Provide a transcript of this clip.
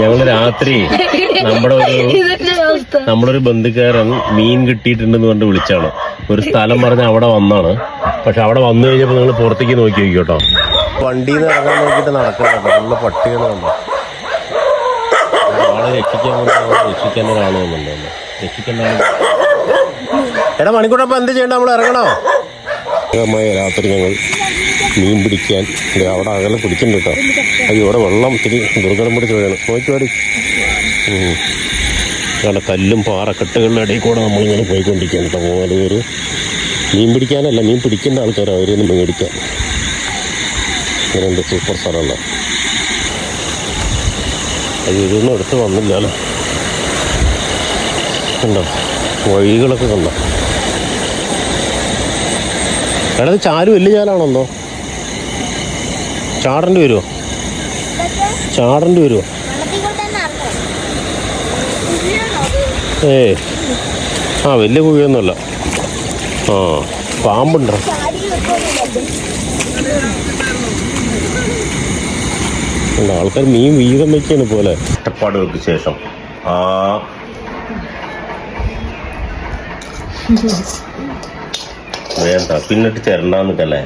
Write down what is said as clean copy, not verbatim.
ഞങ്ങള് രാത്രി നമ്മുടെ ഒരു ബന്ധുക്കാരൻ മീൻ കിട്ടിയിട്ടുണ്ടെന്ന് കൊണ്ട് വിളിച്ചാണ്. ഒരു സ്ഥലം പറഞ്ഞ് അവിടെ വന്നാണ്. പക്ഷെ അവിടെ വന്നു കഴിഞ്ഞപ്പോ നിങ്ങൾ പുറത്തേക്ക് നോക്കി നോക്കിയോട്ടോ. വണ്ടിയിൽ നിന്ന് ഇറങ്ങാൻ നോക്കിയിട്ട് നടക്കുന്നുണ്ട്. ഫുള്ള് പട്ടികൾ വന്നു. ആളെ രക്ഷിക്കാൻ രക്ഷിക്കാൻ ഒരാൾ വന്നിട്ടുണ്ടല്ലോ. രക്ഷിക്കേണ്ട ആൾ. എടാ മണിക്കൂട്ടപ്പം എന്ത് ചെയ്യണ്ട, നമ്മൾ ഇറങ്ങണോ? രാത്രി ഞങ്ങൾ മീൻ പിടിക്കാൻ അവിടെ അകലെ പിടിക്കുന്നുണ്ട് കേട്ടോ. അയ്യോ ഇവിടെ വെള്ളം ഇത്തിരി ദുർഘടം പിടിച്ച് വീഴാണ്. നോക്കിവാടി. അവിടെ കല്ലും പാറക്കെട്ടുകളുടെ ഇടയിൽ കൂടെ നമ്മളിങ്ങനെ പോയിക്കൊണ്ടിരിക്കുകയാണ് കേട്ടോ. പോലെ ഒരു മീൻ പിടിക്കാനല്ല, മീൻ പിടിക്കേണ്ട ആൾക്കാർ അവരെയൊന്ന് മേടിക്കാൻ. ഇങ്ങനെയുണ്ട് സൂപ്പർ സ്ഥലമല്ല. അത് ഇതൊന്നും എടുത്ത് വന്നില്ലല്ലോ. കണ്ടോ വഴികളൊക്കെ കണ്ടോ. എടാ ഇത് ചാല് വലിയ ചാലാണല്ലോ. ചാടേണ്ടി വരുമോ? ചാടേണ്ടി വരുമോ? വലിയ കുഴിയൊന്നുമല്ല. പാമ്പുണ്ടോ? ആൾക്കാർ മീൻ വീതം വയ്ക്കാണ് പോലെ. ഒറ്റപ്പാടുകൾക്ക് ശേഷം വേണ്ട പിന്നിട്ട് ചേരണ്ടാന്നിട്ടല്ലേ.